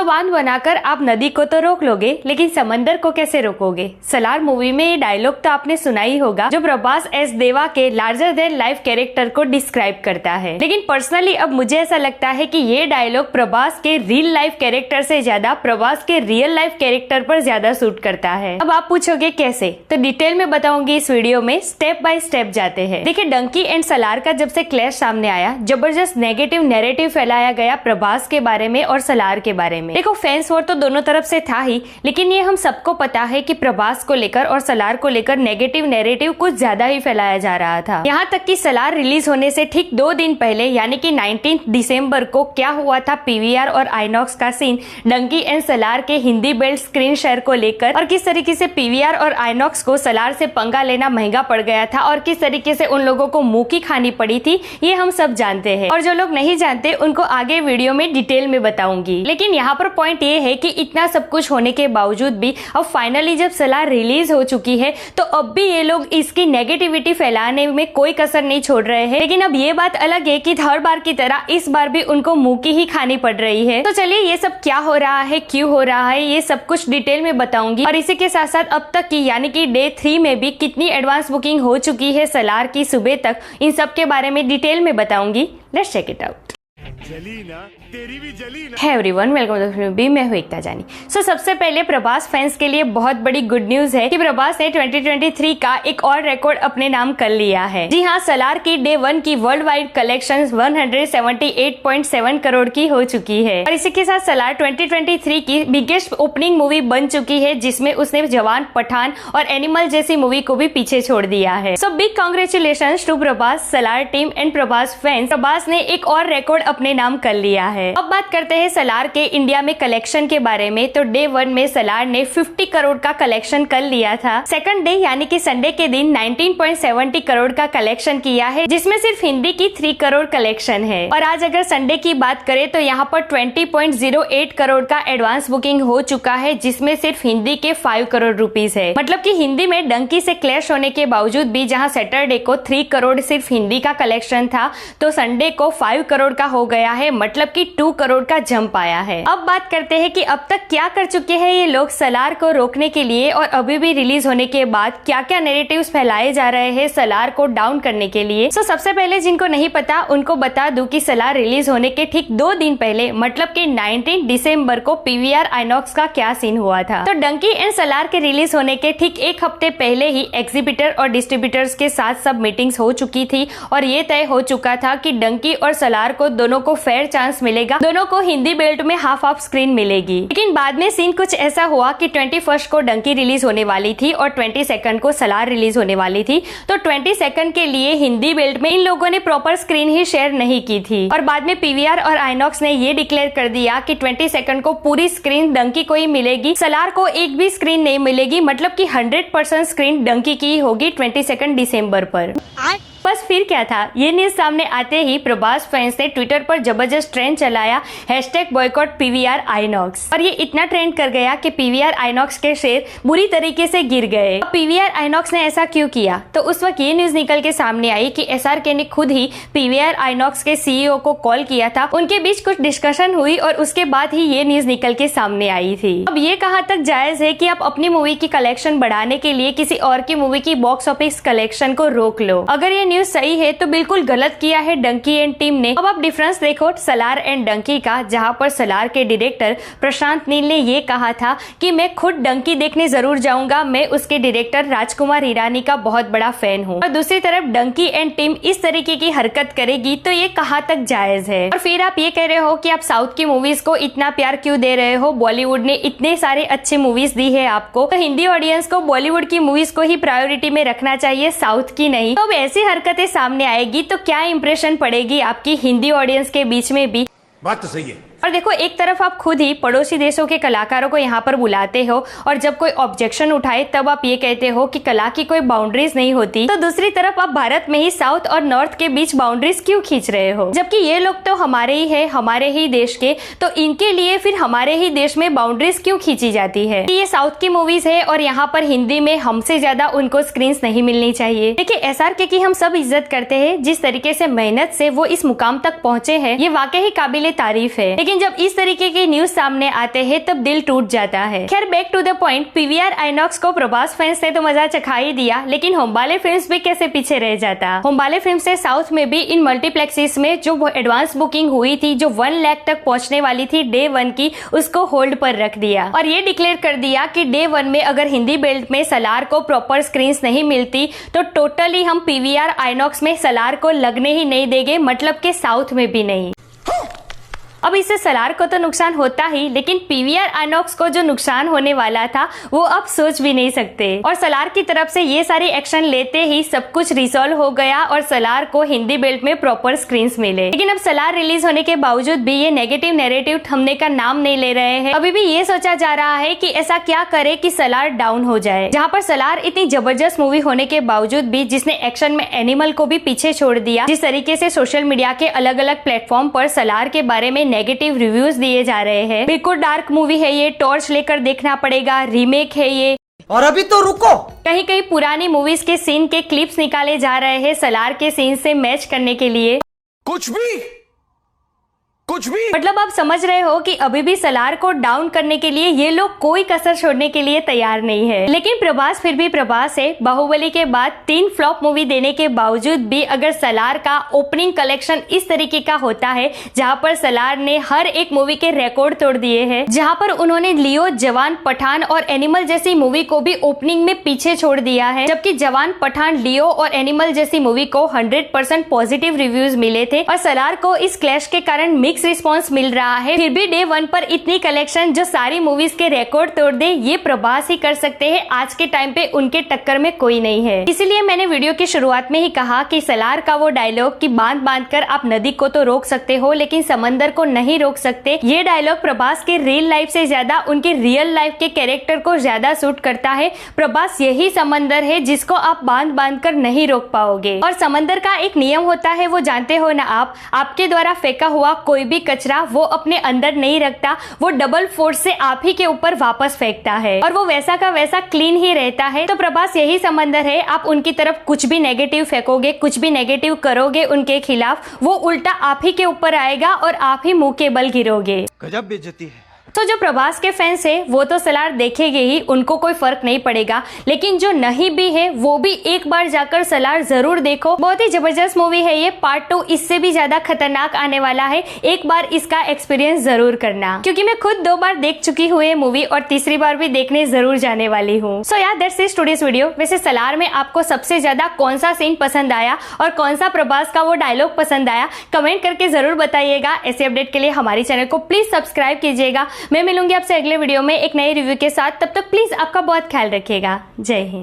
सो बांध बनाकर आप नदी को तो रोक लोगे, लेकिन समंदर को कैसे रोकोगे। सलार मूवी में ये डायलॉग तो आपने सुना ही होगा, जो प्रभास एस देवा के लार्जर देन लाइफ कैरेक्टर को डिस्क्राइब करता है। लेकिन पर्सनली अब मुझे ऐसा लगता है कि ये डायलॉग प्रभास के रियल लाइफ कैरेक्टर से ज्यादा प्रभास के रियल लाइफ कैरेक्टर पर ज्यादा सूट करता है। अब आप पूछोगे कैसे, तो डिटेल में बताऊंगी इस वीडियो में, स्टेप बाय स्टेप जाते हैं। देखिए, डंकी एंड सलार का जब से क्लैश सामने आया, जबरदस्त नेगेटिव नैरेटिव फैलाया गया प्रभास के बारे में और सलार के बारे में। देखो, फैंस वॉर तो दोनों तरफ से था ही, लेकिन ये हम सबको पता है कि प्रभास को लेकर और सलार को लेकर नेगेटिव नैरेटिव कुछ ज्यादा ही फैलाया जा रहा था। यहाँ तक कि सलार रिलीज होने से ठीक 2 दिन पहले यानी कि 19 दिसंबर को क्या हुआ था पीवीआर और आइनॉक्स का सीन डंकी एंड सलार के हिंदी बेल्ट स्क्रीन शेयर को लेकर, और किस तरीके से पीवीआर और आइनॉक्स को सलार से पंगा लेना महंगा पड़ गया था और किस तरीके से उन लोगों को मुंह की खानी पड़ी थी, ये हम सब जानते हैं। और जो लोग नहीं जानते उनको आगे वीडियो में डिटेल में बताऊंगी। लेकिन यहाँ पर पॉइंट ये है कि इतना सब कुछ होने के बावजूद भी अब फाइनली जब सलार रिलीज हो चुकी है तो अब भी ये लोग इसकी नेगेटिविटी फैलाने में कोई कसर नहीं छोड़ रहे हैं। लेकिन अब ये बात अलग है कि हर बार की तरह इस बार भी उनको मुंह की ही खानी पड़ रही है। तो चलिए, ये सब क्या हो रहा है, क्यों हो रहा है, ये सब कुछ डिटेल में बताऊंगी। और इसी के साथ साथ अब तक की यानी कि डे 3 में भी कितनी एडवांस बुकिंग हो चुकी है सलार की सुबह तक, इन सब के बारे में डिटेल में बताऊंगी। Let's check it out. तेरी भी जली ना। Hi everyone, welcome to the film बी, मैं हूं एकता जानी। सबसे पहले प्रभास फैंस के लिए बहुत बड़ी गुड न्यूज है कि प्रभास ने 2023 का एक और रिकॉर्ड अपने नाम कर लिया है। जी हाँ, सलार की डे 1 की वर्ल्ड वाइड कलेक्शन 178.7 करोड़ की हो चुकी है। और इसी के साथ सलार 2023 की बिगेस्ट ओपनिंग मूवी बन चुकी है, जिसमें उसने जवान, पठान और एनिमल जैसी मूवी को भी पीछे छोड़ दिया है। So big congratulation to Prabhas, Salaar team and Prabhas fans. Prabhas ने एक और रिकॉर्ड अपने नाम कर लिया है। अब बात करते हैं सलार के इंडिया में कलेक्शन के बारे में। तो डे 1 में सलार ने 50 करोड़ का कलेक्शन कर लिया था। सेकंड डे यानी कि संडे के दिन 19.70 करोड़ का कलेक्शन किया है, जिसमें सिर्फ हिंदी की 3 करोड़ कलेक्शन है। और आज अगर संडे की बात करें तो यहाँ पर 20.08 करोड़ का एडवांस बुकिंग हो चुका है, जिसमें सिर्फ हिंदी के 5 करोड़ रुपीज है। मतलब कि हिंदी में डंकी से क्लैश होने के बावजूद भी जहाँ सैटरडे को 3 करोड़ सिर्फ हिंदी का कलेक्शन था, तो संडे को 5 करोड़ का हो गया है, मतलब कि 2 करोड़ का जंप आया है। अब बात करते हैं कि अब तक क्या कर चुके हैं ये लोग सलार को रोकने के लिए, और अभी भी रिलीज होने के बाद क्या क्या नैरेटिव्स फैलाए जा रहे हैं सलार को डाउन करने के लिए। सबसे पहले जिनको नहीं पता उनको बता दूं कि सलार रिलीज होने के ठीक 2 दिन पहले मतलब कि 19 दिसंबर को पीवीआर आइनॉक्स का क्या सीन हुआ था। तो डंकी एंड सलार के रिलीज होने के ठीक 1 हफ्ते पहले ही एग्जीबिटर और डिस्ट्रीब्यूटर्स के साथ सब मीटिंग्स हो चुकी थी, और ये तय हो चुका था कि डंकी और सलार को दोनों को फेयर चांस मिलेगा, दोनों को हिंदी बेल्ट में हाफ स्क्रीन मिलेगी। लेकिन बाद में सीन कुछ ऐसा हुआ कि 21 को डंकी रिलीज होने वाली थी और 22 को सलार रिलीज होने वाली थी। तो 22 के लिए हिंदी बेल्ट में इन लोगों ने प्रॉपर स्क्रीन ही शेयर नहीं की थी, और बाद में पीवीआर और आइनॉक्स ने ये डिक्लेयर कर दिया कि 22 को पूरी स्क्रीन डंकी को ही मिलेगी, सलार को एक भी स्क्रीन नहीं मिलेगी। मतलब कि 100% स्क्रीन डंकी की होगी 22 दिसंबर पर। बस फिर क्या था, ये न्यूज सामने आते ही प्रभास फैंस ने ट्विटर पर जबरदस्त ट्रेंड चलाया, #बॉयकॉट पीवीआर आइनॉक्स। और ये इतना ट्रेंड कर गया कि पीवीआर आइनॉक्स के शेयर बुरी तरीके से गिर गए। पीवीआर आइनॉक्स ने ऐसा क्यों किया, तो उस वक्त ये न्यूज निकल के सामने आई कि एसआरके ने खुद ही पीवीआर आइनॉक्स के सीईओ को कॉल किया था, उनके बीच कुछ डिस्कशन हुई और उसके बाद ही ये न्यूज निकल के सामने आई थी। अब ये कहाँ तक जायज है कि आप अपनी मूवी की कलेक्शन बढ़ाने के लिए किसी और की मूवी की बॉक्स ऑफिस कलेक्शन को रोक लो। अगर ये न्यूज सही है तो बिल्कुल गलत किया है डंकी एंड टीम ने। अब आप डिफरेंस देखो सलार एंड डंकी का, जहां पर सलार के डायरेक्टर प्रशांत नील ने ये कहा था कि मैं खुद डंकी देखने जरूर जाऊंगा, मैं उसके डायरेक्टर राजकुमार हिरानी का बहुत बड़ा फैन हूं। और दूसरी तरफ डंकी एंड टीम इस तरीके की हरकत करेगी तो ये कहाँ तक जायज है। और फिर आप ये कह रहे हो कि आप साउथ की मूवीज को इतना प्यार क्यों दे रहे हो, बॉलीवुड ने इतने सारे अच्छे मूवीज दी है आपको, तो हिंदी ऑडियंस को बॉलीवुड की मूवीज को ही प्रायोरिटी में रखना चाहिए, साउथ की नहीं। तो अब ऐसी हरकतें सामने आएगी तो क्या इंप्रेशन पड़ेगी आपकी हिंदी ऑडियंस के बीच में भी। बात तो सही है। और देखो, एक तरफ आप खुद ही पड़ोसी देशों के कलाकारों को यहाँ पर बुलाते हो, और जब कोई ऑब्जेक्शन उठाए तब आप ये कहते हो कि कला की कोई बाउंड्रीज नहीं होती, तो दूसरी तरफ आप भारत में ही साउथ और नॉर्थ के बीच बाउंड्रीज क्यों खींच रहे हो, जबकि ये लोग तो हमारे ही है, हमारे ही देश के, तो इनके लिए फिर हमारे ही देश में बाउंड्रीज क्यों खींची जाती है। ये साउथ की मूवीज है और यहाँ पर हिंदी में हमसे ज्यादा उनको स्क्रीन नहीं मिलनी चाहिए। देखिए, एसआरके की हम सब इज्जत करते हैं, जिस तरीके से मेहनत से वो इस मुकाम तक पहुँचे हैं ये वाकई ही काबिले तारीफ है। लेकिन जब इस तरीके के न्यूज सामने आते हैं तब दिल टूट जाता है। खैर back to the point, PVR INOX को प्रभास फैंस ने तो मजा चखा ही दिया, लेकिन होमबाले फिल्म्स भी कैसे पीछे रह जाता। होमबाले फिल्म्स से साउथ में भी इन मल्टीप्लेक्सेस में जो एडवांस बुकिंग हुई थी, जो 1 लाख तक पहुंचने वाली थी डे 1 की, उसको होल्ड पर रख दिया और ये डिक्लेयर कर दिया कि डे 1 में अगर हिंदी बेल्ट में सलार को प्रॉपर स्क्रीन नहीं मिलती तो टोटली हम पीवीआर आइनॉक्स में सलार को लगने ही नहीं देंगे, मतलब के साउथ में भी नहीं। अब इससे सलार को तो नुकसान होता ही, लेकिन पीवीआर आइनॉक्स को जो नुकसान होने वाला था वो अब सोच भी नहीं सकते। और सलार की तरफ से ये सारी एक्शन लेते ही सब कुछ रिजॉल्व हो गया और सलार को हिंदी बेल्ट में प्रॉपर स्क्रीन्स मिले। लेकिन अब सलार रिलीज होने के बावजूद भी ये नेगेटिव नैरेटिव थमने का नाम नहीं ले रहे हैं। अभी भी ये सोचा जा रहा है कि ऐसा क्या करे कि सलार डाउन हो जाए। जहाँ पर सलार इतनी जबरदस्त मूवी होने के बावजूद भी, जिसने एक्शन में एनिमल को भी पीछे छोड़ दिया, जिस तरीके से सोशल मीडिया के अलग अलग प्लेटफॉर्म पर सलार के बारे में नेगेटिव रिव्यूज दिए जा रहे हैं। बिल्कुल डार्क मूवी है ये, टॉर्च लेकर देखना पड़ेगा, रीमेक है ये। और अभी तो रुको, कहीं कहीं पुरानी मूवीज के सीन के क्लिप्स निकाले जा रहे हैं सलार के सीन से मैच करने के लिए। कुछ भी मतलब आप समझ रहे हो कि अभी भी सलार को डाउन करने के लिए ये लोग कोई कसर छोड़ने के लिए तैयार नहीं है। लेकिन प्रभास फिर भी प्रभास है। बाहुबली के बाद 3 फ्लॉप मूवी देने के बावजूद भी अगर सलार का ओपनिंग कलेक्शन इस तरीके का होता है, जहां पर सलार ने हर एक मूवी के रिकॉर्ड तोड़ दिए हैं, जहां पर उन्होंने लियो, जवान, पठान और एनिमल जैसी मूवी को भी ओपनिंग में पीछे छोड़ दिया है, जबकि जवान, पठान, लियो और एनिमल जैसी मूवी को 100% पॉजिटिव रिव्यूज मिले थे और सलार को इस क्लैश के कारण मिक्स रिस्पांस मिल रहा है। फिर भी डे 1 पर इतनी कलेक्शन जो सारी मूवीज के रिकॉर्ड तोड़ दे, ये प्रभास ही कर सकते हैं। आज के टाइम पे उनके टक्कर में कोई नहीं है। इसीलिए मैंने वीडियो की शुरुआत में ही कहा कि सलार का वो डायलॉग कि बांध बांध कर आप नदी को तो रोक सकते हो लेकिन समंदर को नहीं रोक सकते, ये डायलॉग प्रभास के रियल लाइफ से ज्यादा उनके रियल लाइफ के कैरेक्टर को ज्यादा सूट करता है। प्रभास यही समंदर है जिसको आप बांध बांध कर नहीं रोक पाओगे। और समंदर का एक नियम होता है, वो जानते हो ना आप, आपके द्वारा फेंका हुआ कोई भी कचरा वो अपने अंदर नहीं रखता, वो डबल फोर्स से आप ही के ऊपर वापस फेंकता है और वो वैसा का वैसा क्लीन ही रहता है। तो प्रभास यही समंदर है, आप उनकी तरफ कुछ भी नेगेटिव फेंकोगे, कुछ भी नेगेटिव करोगे उनके खिलाफ, वो उल्टा आप ही के ऊपर आएगा और आप ही मुंह के बल गिरोगे। गजब बेइज्जती है। तो जो प्रभास के फैंस है वो तो सलार देखेंगे ही, उनको कोई फर्क नहीं पड़ेगा, लेकिन जो नहीं भी है वो भी एक बार जाकर सलार जरूर देखो। बहुत ही जबरदस्त मूवी है ये। पार्ट 2 इससे भी ज्यादा खतरनाक आने वाला है। एक बार इसका एक्सपीरियंस जरूर करना, क्योंकि मैं खुद 2 बार देख चुकी हूँ ये मूवी और तीसरी बार भी देखने जरूर जाने वाली हूँ। सो यार दैट्स इट टुडेस वीडियो। वैसे सलार में आपको सबसे ज्यादा कौन सा सीन पसंद आया और कौन सा प्रभास का वो डायलॉग पसंद आया, कमेंट करके जरूर बताइएगा। ऐसे अपडेट के लिए हमारे चैनल को प्लीज सब्सक्राइब कीजिएगा। मैं मिलूंगी आपसे अगले वीडियो में एक नए रिव्यू के साथ। तब तक प्लीज आपका बहुत ख्याल रखिएगा। जय हिंद।